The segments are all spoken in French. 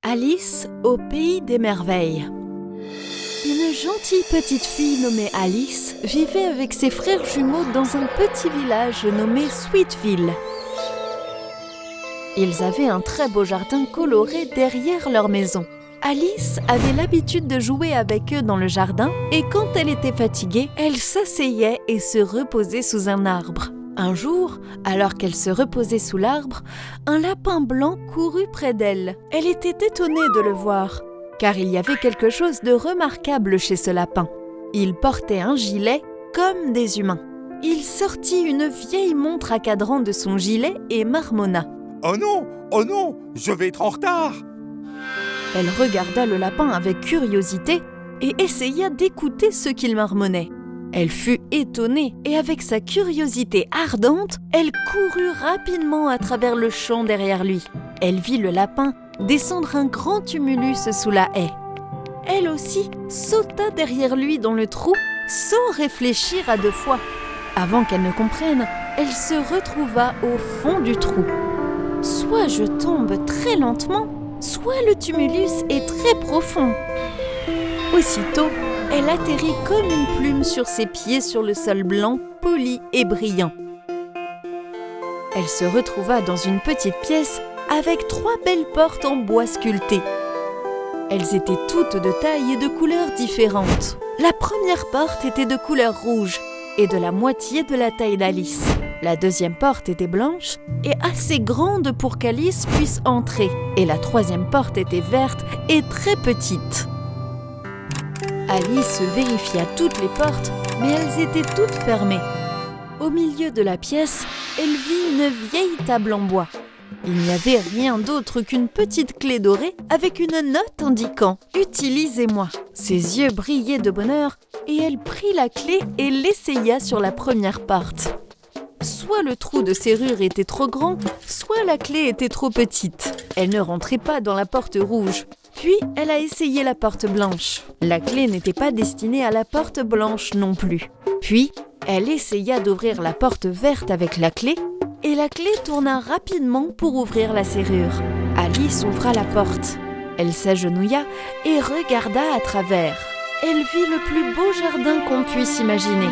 Alice au pays des merveilles. Une gentille petite fille nommée Alice vivait avec ses frères jumeaux dans un petit village nommé Sweetville. Ils avaient un très beau jardin coloré derrière leur maison. Alice avait l'habitude de jouer avec eux dans le jardin et quand elle était fatiguée, elle s'asseyait et se reposait sous un arbre. Un jour, alors qu'elle se reposait sous l'arbre, un lapin blanc courut près d'elle. Elle était étonnée de le voir, car il y avait quelque chose de remarquable chez ce lapin. Il portait un gilet comme des humains. Il sortit une vieille montre à cadran de son gilet et marmonna. « Oh non, je vais être en retard !» Elle regarda le lapin avec curiosité et essaya d'écouter ce qu'il marmonnait. Elle fut étonnée et avec sa curiosité ardente, elle courut rapidement à travers le champ derrière lui. Elle vit le lapin descendre un grand tumulus sous la haie. Elle aussi sauta derrière lui dans le trou sans réfléchir à deux fois. Avant qu'elle ne comprenne, elle se retrouva au fond du trou. Soit je tombe très lentement, soit le tumulus est très profond. Aussitôt, elle atterrit comme une plume sur ses pieds sur le sol blanc, poli et brillant. Elle se retrouva dans une petite pièce avec 3 belles portes en bois sculpté. Elles étaient toutes de taille et de couleurs différentes. La première porte était de couleur rouge et de la moitié de la taille d'Alice. La deuxième porte était blanche et assez grande pour qu'Alice puisse entrer. Et la troisième porte était verte et très petite. Alice vérifia toutes les portes, mais elles étaient toutes fermées. Au milieu de la pièce, elle vit une vieille table en bois. Il n'y avait rien d'autre qu'une petite clé dorée avec une note indiquant « Utilisez-moi ». Ses yeux brillaient de bonheur et elle prit la clé et l'essaya sur la première porte. Soit le trou de serrure était trop grand, soit la clé était trop petite. Elle ne rentrait pas dans la porte rouge. Puis, elle a essayé la porte blanche. La clé n'était pas destinée à la porte blanche non plus. Puis, elle essaya d'ouvrir la porte verte avec la clé et la clé tourna rapidement pour ouvrir la serrure. Alice ouvra la porte. Elle s'agenouilla et regarda à travers. Elle vit le plus beau jardin qu'on puisse imaginer.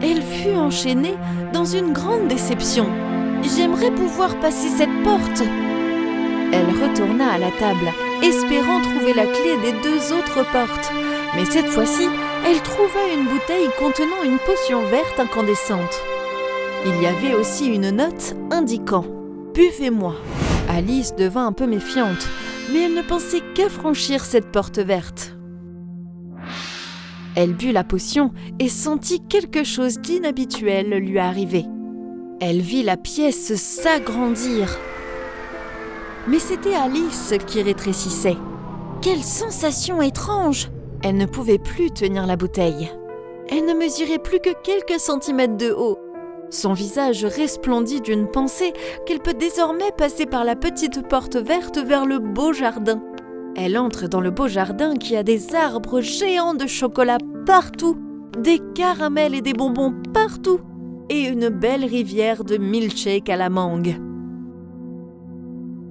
Elle fut enchaînée dans une grande déception. « J'aimerais pouvoir passer cette porte !» Elle retourna à la table, espérant trouver la clé des 2 autres portes. Mais cette fois-ci, elle trouva une bouteille contenant une potion verte incandescente. Il y avait aussi une note indiquant « Buvez-moi ». Alice devint un peu méfiante, mais elle ne pensait qu'à franchir cette porte verte. Elle but la potion et sentit quelque chose d'inhabituel lui arriver. Elle vit la pièce s'agrandir. Mais c'était Alice qui rétrécissait. Quelle sensation étrange! Elle ne pouvait plus tenir la bouteille. Elle ne mesurait plus que quelques centimètres de haut. Son visage resplendit d'une pensée qu'elle peut désormais passer par la petite porte verte vers le beau jardin. Elle entre dans le beau jardin qui a des arbres géants de chocolat partout, des caramels et des bonbons partout, et une belle rivière de milkshakes à la mangue.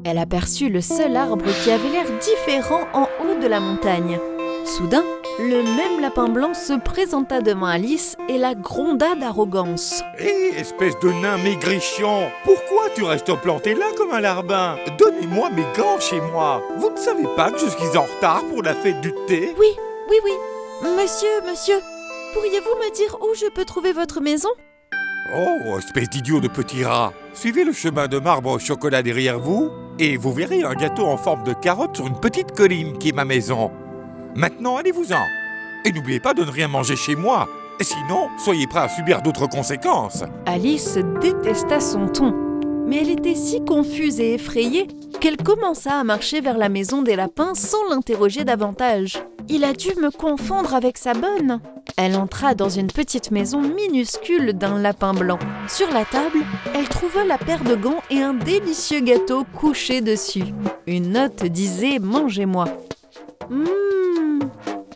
Elle aperçut le seul arbre qui avait l'air différent en haut de la montagne. Soudain, le même lapin blanc se présenta devant Alice et la gronda d'arrogance. « Hé, espèce de nain maigrichon, pourquoi tu restes planté là comme un larbin? Donnez-moi mes gants chez moi. Vous ne savez pas que je suis en retard pour la fête du thé ?» Oui. Monsieur, pourriez-vous me dire où je peux trouver votre maison ? Oh, espèce d'idiot de petit rat. Suivez le chemin de marbre au chocolat derrière vous et vous verrez un gâteau en forme de carotte sur une petite colline qui est ma maison. Maintenant, allez-vous-en. Et n'oubliez pas de ne rien manger chez moi. Sinon, soyez prêts à subir d'autres conséquences. Alice détesta son ton, mais elle était si confuse et effrayée qu'elle commença à marcher vers la maison des lapins sans l'interroger davantage. Il a dû me confondre avec sa bonne. Elle entra dans une petite maison minuscule d'un lapin blanc. Sur la table, elle trouva la paire de gants et un délicieux gâteau couché dessus. Une note disait « Mangez-moi ».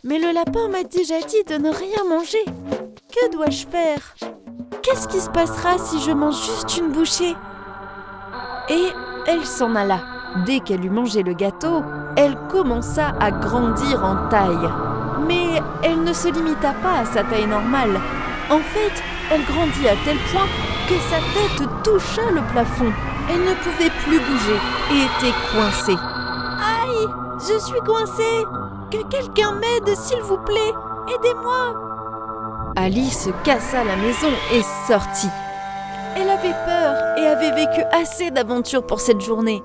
Mais le lapin m'a déjà dit de ne rien manger. Que dois-je faire ? Qu'est-ce qui se passera si je mange juste une bouchée ? Et elle s'en alla. Dès qu'elle eut mangé le gâteau, elle commença à grandir en taille. Mais elle ne se limita pas à sa taille normale. En fait, elle grandit à tel point que sa tête toucha le plafond. Elle ne pouvait plus bouger et était coincée. « Aïe, je suis coincée! Que quelqu'un m'aide, s'il vous plaît! Aidez-moi !» Alice cassa la maison et sortit. Elle avait peur et avait vécu assez d'aventures pour cette journée.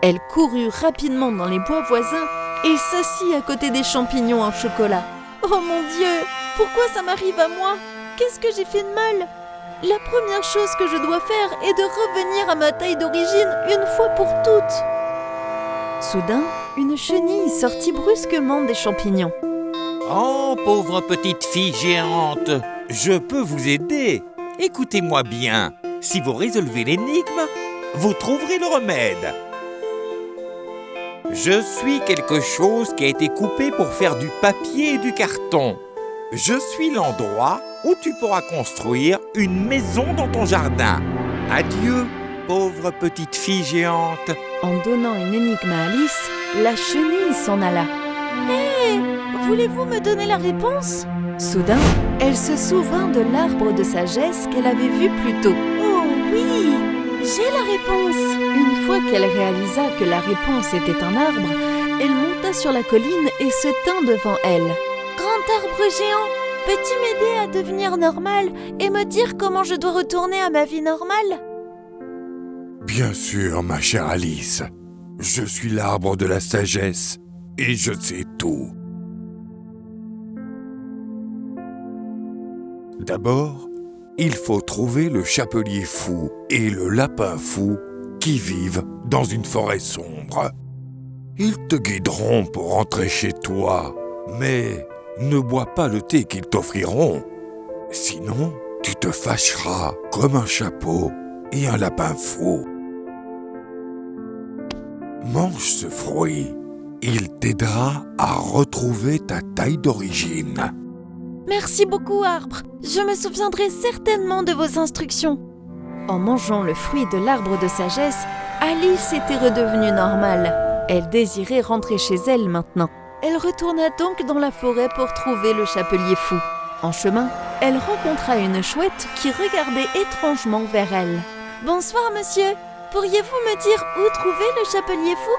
Elle courut rapidement dans les bois voisins et s'assit à côté des champignons en chocolat. « Oh mon Dieu, pourquoi ça m'arrive à moi? Qu'est-ce que j'ai fait de mal? La première chose que je dois faire est de revenir à ma taille d'origine une fois pour toutes. » Soudain, une chenille sortit brusquement des champignons. « Oh, pauvre petite fille géante, je peux vous aider. Écoutez-moi bien, si vous résolvez l'énigme, vous trouverez le remède. Je suis quelque chose qui a été coupé pour faire du papier et du carton. Je suis l'endroit où tu pourras construire une maison dans ton jardin. Adieu, pauvre petite fille géante. » En donnant une énigme à Alice, la chenille s'en alla. « Hé, voulez-vous me donner la réponse ?» Soudain, elle se souvint de l'arbre de sagesse qu'elle avait vu plus tôt. « Oh oui, j'ai la réponse !» Une fois qu'elle réalisa que la réponse était un arbre, elle monta sur la colline et se tint devant elle. « Grand arbre géant, peux-tu m'aider à devenir normale et me dire comment je dois retourner à ma vie normale ?» Bien sûr, ma chère Alice. Je suis l'arbre de la sagesse et je sais tout. D'abord, il faut trouver le chapelier fou et le lapin fou qui vivent dans une forêt sombre. Ils te guideront pour rentrer chez toi, mais ne bois pas le thé qu'ils t'offriront. Sinon, tu te fâcheras comme un chapeau et un lapin fou. Mange ce fruit. Il t'aidera à retrouver ta taille d'origine. Merci beaucoup, arbre. Je me souviendrai certainement de vos instructions. En mangeant le fruit de l'arbre de sagesse, Alice était redevenue normale. Elle désirait rentrer chez elle maintenant. Elle retourna donc dans la forêt pour trouver le chapelier fou. En chemin, elle rencontra une chouette qui regardait étrangement vers elle. « Bonsoir, monsieur. Pourriez-vous me dire où trouver le chapelier fou ?»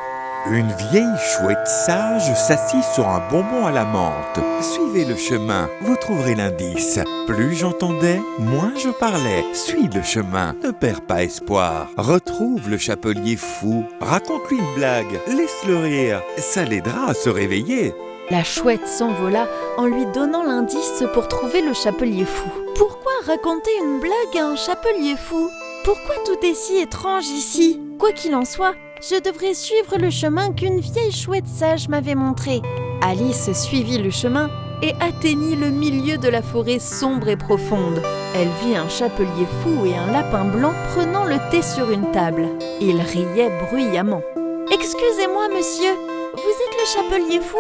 Une vieille chouette sage s'assit sur un bonbon à la menthe. Suivez le chemin, vous trouverez l'indice. Plus j'entendais, moins je parlais. Suis le chemin, ne perds pas espoir. Retrouve le chapelier fou. Raconte-lui une blague, laisse-le rire. Ça l'aidera à se réveiller. La chouette s'envola en lui donnant l'indice pour trouver le chapelier fou. Pourquoi raconter une blague à un chapelier fou ? Pourquoi tout est si étrange ici ? Quoi qu'il en soit, je devrais suivre le chemin qu'une vieille chouette sage m'avait montré. Alice suivit le chemin et atteignit le milieu de la forêt sombre et profonde. Elle vit un chapelier fou et un lapin blanc prenant le thé sur une table. Ils riaient bruyamment. « Excusez-moi, monsieur, vous êtes le chapelier fou ?»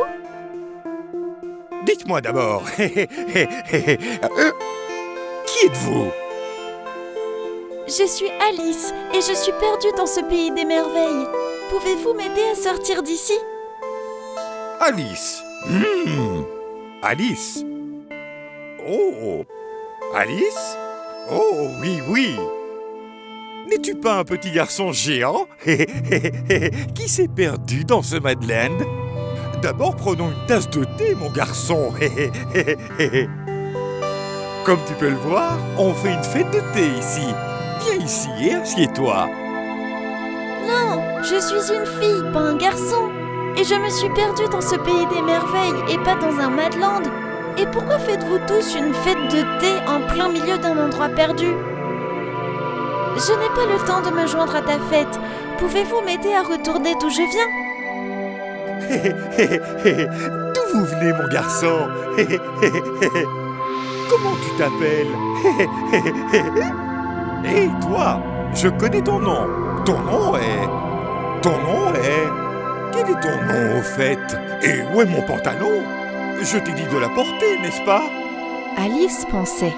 Dites-moi d'abord, qui êtes-vous ? Je suis Alice et je suis perdue dans ce pays des merveilles. Pouvez-vous m'aider à sortir d'ici ? Alice. Alice. Oh. Alice ? Oh, oui, oui. N'es-tu pas un petit garçon géant qui s'est perdu dans ce Madland ? D'abord, prenons une tasse de thé, mon garçon. Comme tu peux le voir, on fait une fête de thé ici. Viens ici et assieds-toi. Non, je suis une fille, pas un garçon. Et je me suis perdue dans ce pays des merveilles et pas dans un Madland. Et pourquoi faites-vous tous une fête de thé en plein milieu d'un endroit perdu ? Je n'ai pas le temps de me joindre à ta fête. Pouvez-vous m'aider à retourner d'où je viens ? D'où vous venez, mon garçon ? Comment tu t'appelles ? Hé, toi, je connais ton nom. Ton nom est... Quel est ton nom, au fait ? Et où est mon pantalon ? Je t'ai dit de la porter, n'est-ce pas ? Alice pensait.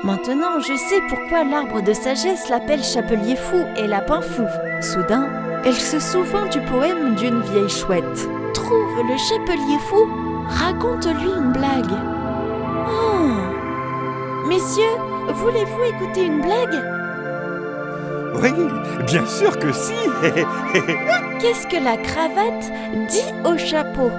Maintenant, je sais pourquoi l'arbre de sagesse l'appelle chapelier fou et lapin fou. Soudain, Elle se souvint du poème d'une vieille chouette. « Trouve le chapelier fou, raconte-lui une blague. » Oh ! Messieurs, voulez-vous écouter une blague ? Oui, bien sûr que si. Qu'est-ce que la cravate dit au chapeau ?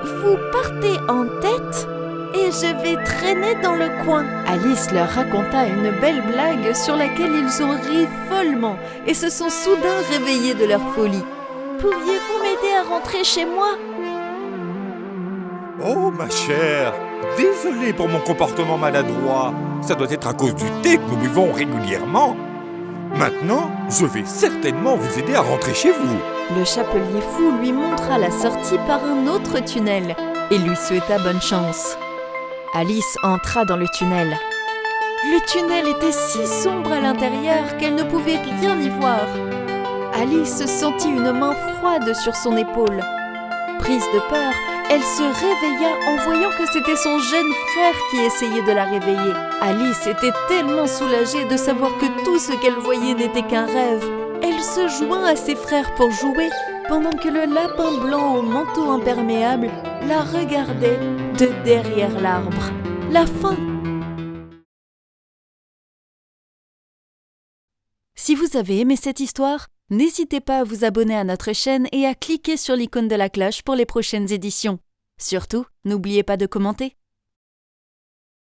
Vous partez en tête et je vais traîner dans le coin. Alice leur raconta une belle blague sur laquelle ils ont ri follement et se sont soudain réveillés de leur folie. Pourriez-vous m'aider à rentrer chez moi ? Oh, ma chère, désolé pour mon comportement maladroit. Ça doit être à cause du thé que nous buvons régulièrement. Maintenant, je vais certainement vous aider à rentrer chez vous. Le chapelier fou lui montra la sortie par un autre tunnel et lui souhaita bonne chance. Alice entra dans le tunnel. Le tunnel était si sombre à l'intérieur qu'elle ne pouvait rien y voir. Alice sentit une main froide sur son épaule. Prise de peur, elle se réveilla en voyant que c'était son jeune frère qui essayait de la réveiller. Alice était tellement soulagée de savoir que tout ce qu'elle voyait n'était qu'un rêve. Elle se joint à ses frères pour jouer, pendant que le lapin blanc au manteau imperméable la regardait de derrière l'arbre. La fin. Si vous avez aimé cette histoire, n'hésitez pas à vous abonner à notre chaîne et à cliquer sur l'icône de la cloche pour les prochaines éditions. Surtout, n'oubliez pas de commenter.